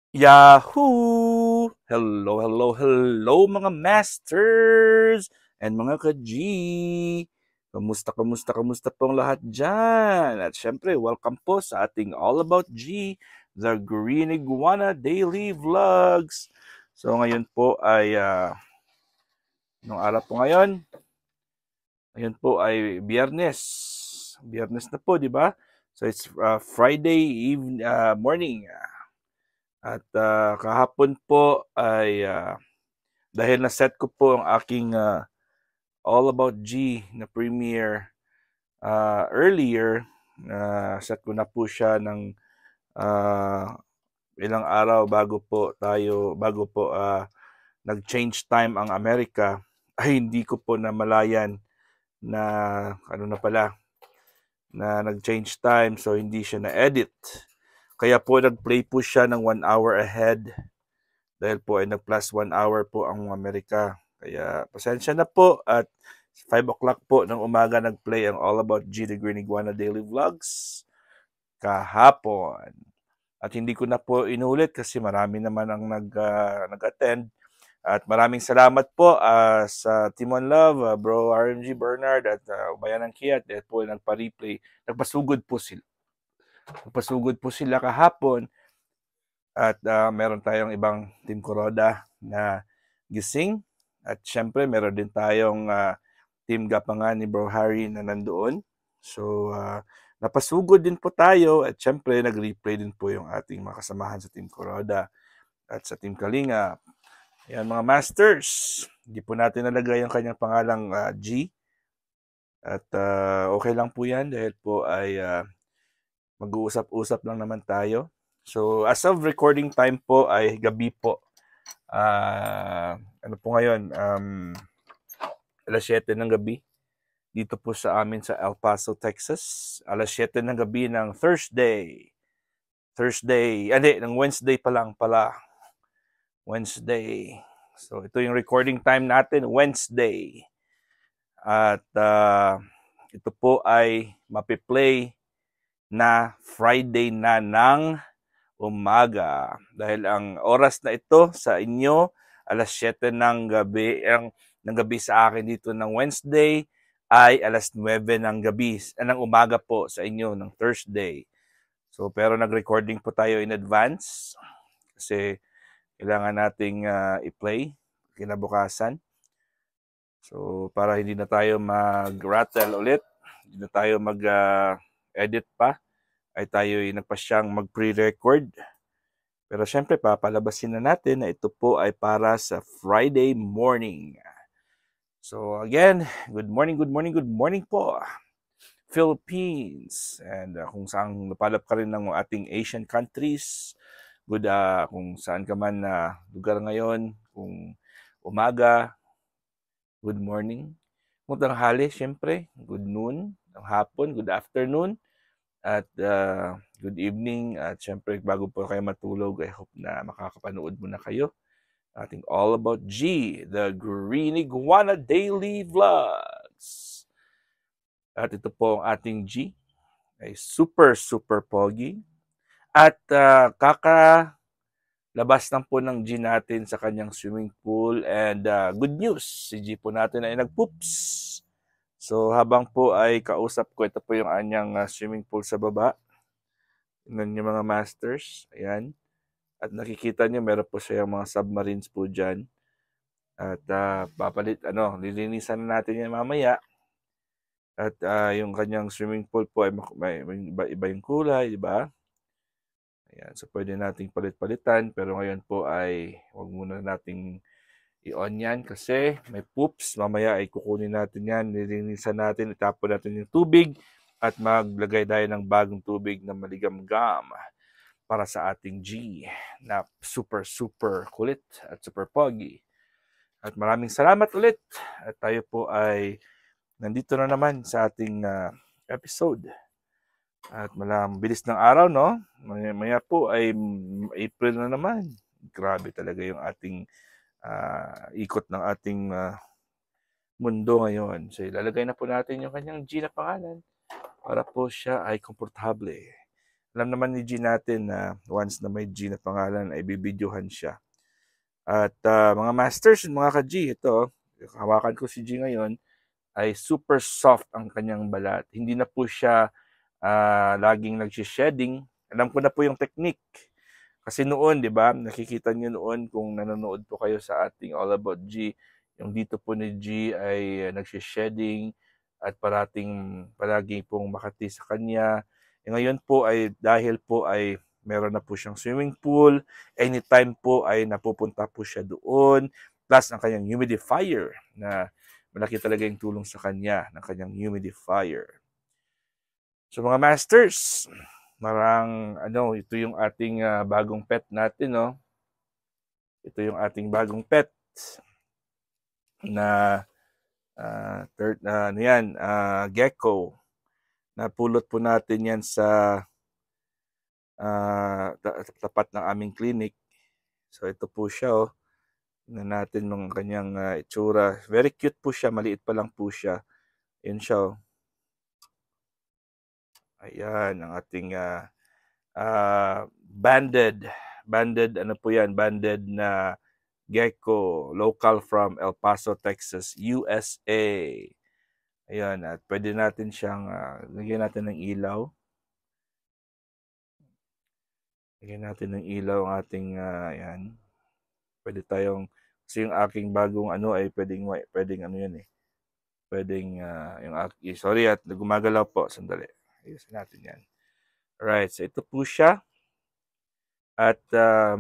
Yahoo! Hello, hello, hello mga masters and mga ka-G! Kamusta pong lahat dyan? At syempre, welcome po sa ating All About G, the Green Iguana Daily Vlogs. So ngayon po ay, nung araw po ngayon po ay Biyernes. Biyernes na po, di ba? So it's Friday morning. At kahapon po ay dahil na-set ko po ang aking All About G na premiere earlier, set ko na po siya ng uh, ilang araw bago po nag-change time ang Amerika, ay hindi ko po namalayan na ano na pala, na nag-change time, so hindi siya na-edit. Kaya po nag-play po siya ng 1 hour ahead dahil po ay nag-plus 1 hour po ang Amerika. Kaya pasensya na po at 5 o'clock po ng umaga nag-play ang All About G the Green Iguana Daily Vlogs kahapon. At hindi ko na po inulit kasi marami naman ang nag-attend. At maraming salamat po sa Team One Love, Bro RMG Bernard at Ubayan ng Kiat. Dahil po nagpa-replay. Nagpasugod po sila. Nagpasugod po sila kahapon. At meron tayong ibang Team Kuroda na gising. At syempre, meron din tayong Team Gapangan ni Bro Harry na nandoon. So, napasugod din po tayo. At syempre, nag-replay din po yung ating mga kasamahan sa Team Kuroda at sa Team Kalinga. Ayan mga masters. Hindi po natin nalagay yung kanyang pangalang G. At okay lang po yan dahil po ay mag-uusap-usap lang naman tayo. So, as of recording time po ay gabi po. Ano po ngayon? Alas 7 ng gabi. Dito po sa amin sa El Paso, Texas. Alas 7 ng gabi ng Thursday. Ng Wednesday pa lang pala. Wednesday. So, ito yung recording time natin, Wednesday. At ito po ay mapiplay na Friday na ng umaga. Dahil ang oras na ito sa inyo, alas 7 ng gabi sa akin dito ng Wednesday, ay alas 9 ng umaga po sa inyo ng Thursday. So, pero nag-recording po tayo in advance kasi kailangan nating i-play kinabukasan. So, para hindi na tayo mag-rattle ulit, hindi na tayo mag-edit pa, ay tayo nagpasyang mag-pre-record. Pero syempre, papalabasin na natin na ito po ay para sa Friday morning. So again, good morning po, Philippines. And kung saan napalap ka rin ng ating Asian countries, kung saan ka man na lugar ngayon, kung umaga, good morning. Kung tanghali, syempre, good noon. Ang hapon, good afternoon. At good evening. At syempre, bago po kayo matulog, I hope na makakapanood mo na kayo. Ating All About G, the Green Iguana Daily Vlogs. At ito po ang ating G, ay super, super pogi. At kakalabas lang po ng G natin sa kanyang swimming pool. And good news, si G po natin ay nagpoops. So habang po ay kausap ko, ito po yung anyang swimming pool sa baba. Tingnan niyo mga masters. Ayan. At nakikita niyo, meron po siya yung mga submarines po dyan. At lilinisan na natin yan mamaya. At yung kanyang swimming pool po ay may iba yung kulay, di ba? Ayan, so pwede nating palit-palitan. Pero ngayon po ay huwag muna nating i-on yan kasi may poops. Mamaya ay kukunin natin yan, nilinisan natin, itapon natin yung tubig at maglagay tayo ng bagong tubig na maligamgam para sa ating G na super, super kulit at super pogi. At maraming salamat ulit. At tayo po ay nandito na naman sa ating episode. At bilis ng araw, no? Maya po ay April na naman. Grabe talaga yung ating ikot ng ating mundo ngayon. So ilalagay na po natin yung kanyang G na pangalan para po siya ay komportable. Alam naman ni G natin na once na may G na pangalan ay bibidyohan siya. At mga masters, mga ka-G, ito, hawakan ko si G ngayon, ay super soft ang kanyang balat. Hindi na po siya laging nagsishedding. Alam ko na po yung technique. Kasi noon, di ba, nakikita niyo noon kung nanonood po kayo sa ating All About G, yung dito po ni G ay nagsishedding at palagi pong makati sa kanya. Ngayon po ay dahil po ay meron na po siyang swimming pool, anytime po ay napupunta po siya doon, plus ang kanyang humidifier na malaki talaga yung tulong sa kanya ng kanyang humidifier. So mga masters, ito yung ating bagong pet natin, no? Ito yung ating bagong pet na gecko. Napulot po natin yan sa tapat ng aming clinic. So ito po siya, oh. Tingnan natin ng kanyang itsura. Very cute po siya, maliit pa lang po siya. Yun siya, oh. Ayan, ang ating banded na gecko, local from El Paso, Texas, USA. Ayan, at pwede natin siyang lagyan natin ng ilaw. Lagyan natin ng ilaw ang ating ayan. Pwede tayong, kasi yung aking bagong ay pwedeng ano yan eh. Pwedeng sorry at gumagalaw po, sandali. Ayusin natin yan. Alright, so ito po siya. At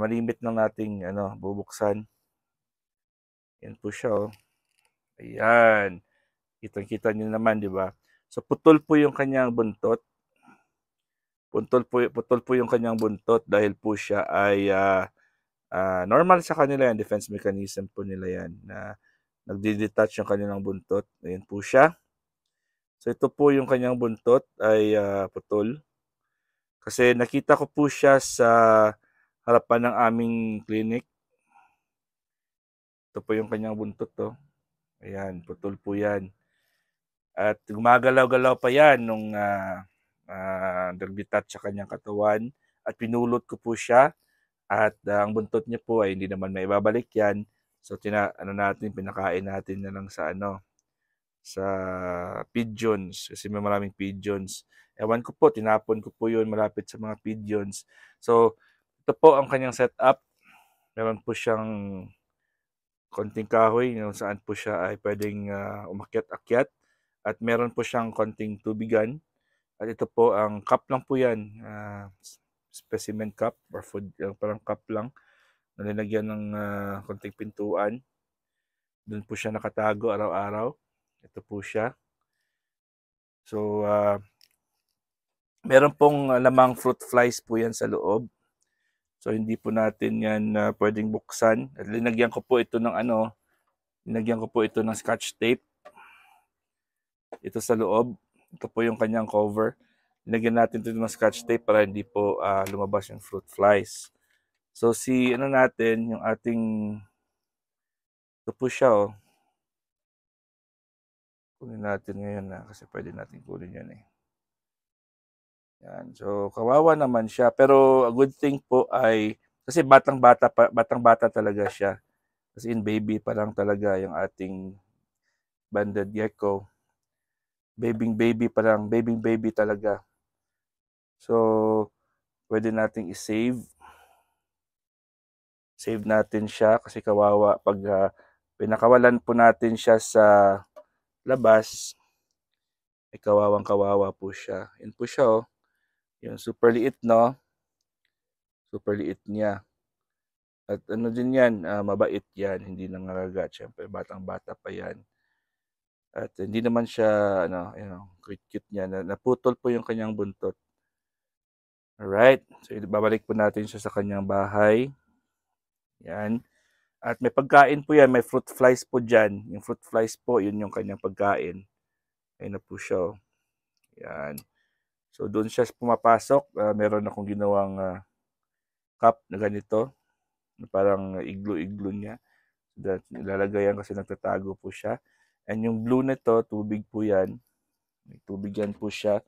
malimit lang nating bubuksan. Yan po siya, oh. Ayan. Kitang-kita niyo naman, di ba? So putol po yung kanyang buntot. Putol po yung kanyang buntot dahil po siya ay normal sa kanila yan, defense mechanism po nila yan na nagdi-detach yung kanilang buntot. Ayan po siya. So ito po yung kanyang buntot ay putol. Kasi nakita ko po siya sa harapan ng aming clinic. Ito po yung kanyang buntot, to. Ayan, putol po yan. At gumagalaw-galaw pa yan nung nag-detach sa kanyang katawan. At pinulot ko po siya. At ang buntot niya po ay hindi naman maibabalik yan. So pinakain natin na lang sa pigeons. Kasi may maraming pigeons. Ewan ko po, tinapon ko po yun malapit sa mga pigeons. So, ito po ang kanyang setup. Meron po siyang konting kahoy saan po siya ay pwedeng umakyat-akyat. At meron po siyang konting tubigan. At ito po, ang cup lang po yan. Specimen cup or food, parang cup lang. Nalinagyan ng konting pintuan. Doon po siya nakatago araw-araw. Ito po siya. So, meron pong lamang fruit flies po yan sa loob. So, hindi po natin yan pwedeng buksan. At linagyan ko po ito ng scotch tape. Ito sa loob. Ito po yung kanyang cover. Linagyan natin ito ng scotch tape para hindi po lumabas yung fruit flies. So, yung ating, ito po siya, oh. Kunin natin ngayon kasi pwede natin kunin yan eh. Yan. So, kawawa naman siya. Pero, a good thing po ay, kasi batang-bata talaga siya. Kasi baby pa lang talaga yung ating banded gecko. Baby pa lang. Baby talaga. So, pwede nating i-save. Save natin siya kasi kawawa. Pag pinakawalan po natin siya sa labas, ay kawawang-kawawa po siya. Yun po siya, oh. Yung super liit, no? Super liit niya. At din yan, mabait yan. Hindi nangangagat. Siyempre, batang-bata pa yan. At hindi naman siya, cute niya. Naputol po yung kanyang buntot. Alright. So, babalik po natin siya sa kanyang bahay. Yan. At may pagkain po yan. May fruit flies po dyan. Yung fruit flies po, yun yung kanyang pagkain. Ayun na po siya. Yan. So, doon siya pumapasok. Meron akong ginawang cup na ganito. Parang iglo-iglo niya. Nilalagay yan kasi nagtatago po siya. And yung blue nito, tubig po yan. May tubig yan po siya.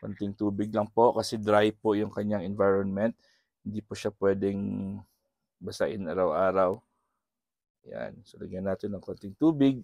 Konting tubig lang po kasi dry po yung kanyang environment. Hindi po siya pwedeng basain araw-araw. Yan. So, lagyan natin ng konting tubig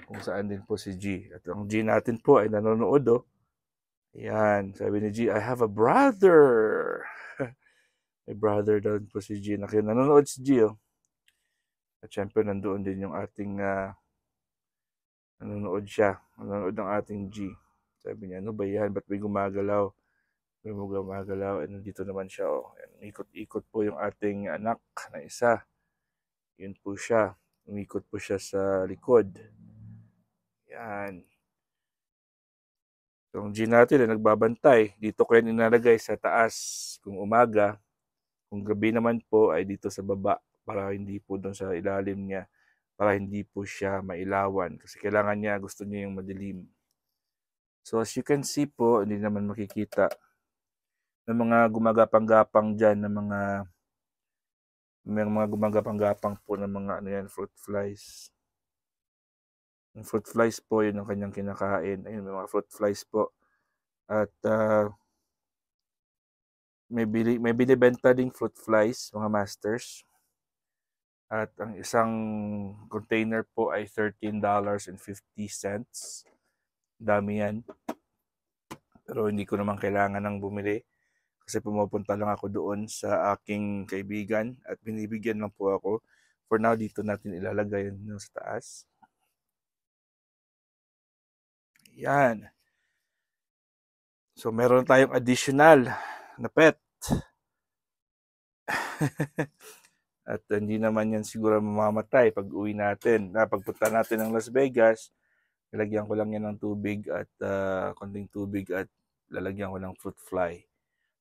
kung saan din po si G. At ang G natin po ay nanonood, oh. Ayan. Sabi ni G, I have a brother. May brother daw po si G. Nanonood si G, oh. At syempre, nandoon din yung ating nanonood siya. Nanonood ng ating G. Sabi niya, ano ba yan? Ba't may gumagalaw? May gumagalaw. And nandito naman siya, oh. Ikot-ikot po yung ating anak na isa. Yun po siya. Umikot po siya sa likod. Yan. So, ang G natin ay nagbabantay. Dito ko yan inalagay sa taas kung umaga. Kung gabi naman po ay dito sa baba para hindi po doon sa ilalim niya. Para hindi po siya mailawan. Kasi kailangan niya, gusto niya yung madilim. So as you can see po, hindi naman makikita. May mga gumagapang-gapang dyan na may mga gumagapang-gapang po ng mga ano yan, fruit flies. Yung fruit flies po, yun ang kanyang kinakain. Ayun, may mga fruit flies po. At may binibenta ding fruit flies, mga masters. At ang isang container po ay $13.50. Dami yan. Pero hindi ko naman kailangan ng bumili. Kasi pumupunta lang ako doon sa aking kaibigan at binibigyan lang po ako. For now, dito natin ilalagay yun sa taas. Yan. So, meron tayong additional na pet. At hindi naman yan siguro mamamatay pag uwi natin. Pagpunta natin ng Las Vegas, lalagyan ko lang yan ng tubig at konting tubig at lalagyan ko ng fruit fly.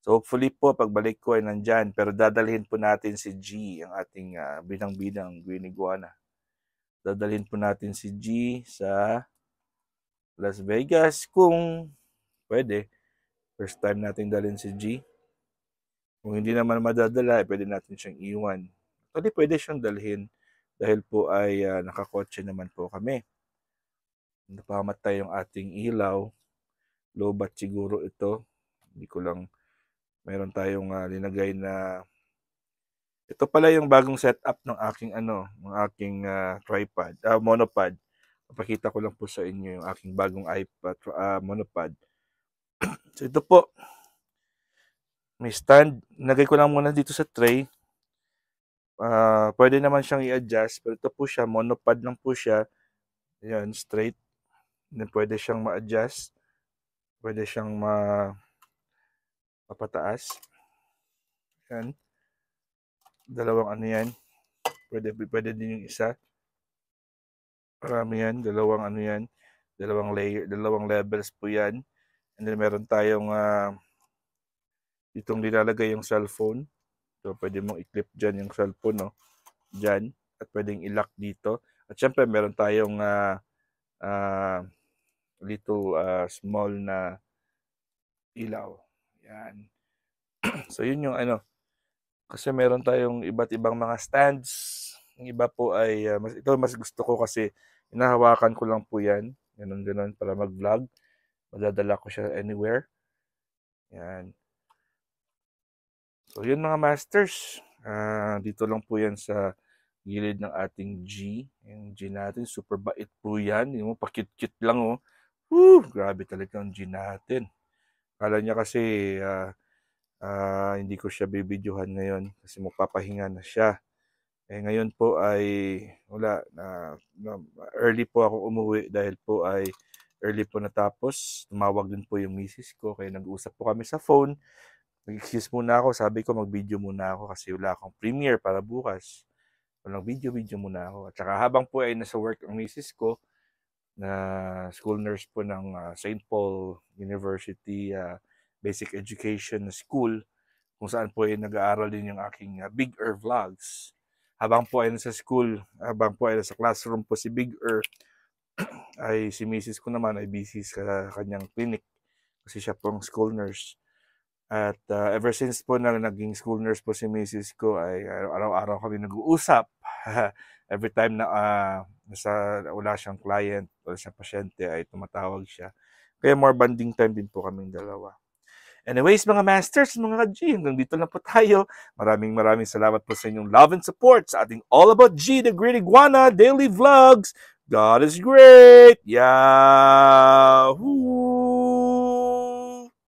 So hopefully po pagbalik ko ay nandyan. Pero dadalhin po natin si G, ang ating binang-binang green iguana. Dadalhin po natin si G sa Las Vegas kung pwede. First time natin dalhin si G. Kung hindi naman madadala, pwede natin siyang iwan. Actually, pwede siyang dalhin dahil po ay nakakotse naman po kami. Napamatay yung ating ilaw. Lobat siguro ito. Hindi ko lang, meron tayong linagay na, ito pala yung bagong setup ng aking tripod, monopod. Papakita ko lang po sa inyo yung aking bagong iPad monopod. So ito po, may stand. Nagay ko lang muna dito sa tray. Pwede naman siyang i-adjust, pero ito po siya, monopod lang po siya. Ayan, straight. Then pwede siyang ma-adjust. Pwede siyang mapataas. Ayan. Dalawang ano yan. Pwede din yung isa. Marami yan. Dalawang ano yan. Dalawang layer, dalawang levels po yan. And then meron tayong ditong nilalagay yung cellphone. So, pwede mong i-clip dyan yung cellphone, no? Dyan. At pwedeng i-lock dito. At syempre, meron tayong little small na ilaw. Yan. So, yun yung ano. Kasi meron tayong iba't ibang mga stands. Yung iba po ay, mas gusto ko kasi inahawakan ko lang po yan. Ganun para mag-vlog. Madadala ko siya anywhere. Yan. So, yun mga masters. Dito lang po yan sa gilid ng ating G. Yung G natin, super bait po yan. Yung pakit-kit lang, oh. Woo! Grabe talaga ang G natin. Kala niya kasi hindi ko siya bibidyohan ngayon kasi magpapahinga na siya. Ngayon po ay wala early po ako umuwi dahil po ay early po natapos. Tumawag din po yung misis ko kaya nag-usap po kami sa phone. Nag-excuse muna ako, sabi ko mag-video muna ako kasi wala akong premiere para bukas. Walang video muna ako. At saka habang po ay nasa work ang misis ko na school nurse po ng St. Paul University Basic Education School kung saan po ay nag-aaral din yung aking Big Ear Vlogs. Habang po ay nasa school, habang po ay nasa classroom po si Big Ear, ay si misis ko naman ay busy sa kanyang clinic kasi siya pong school nurse. At ever since po na naging school nurse po si misis ko ay araw-araw kami nag-uusap. Every time na wala siyang client, wala siyang pasyente ay tumatawag siya. Kaya more bonding time din po kaming dalawa. Anyways, mga masters, mga G, hanggang dito lang po tayo. Maraming salamat po sa inyong love and support sa ating All About G, the Green Iguana Daily Vlogs. God is great! Yahoo!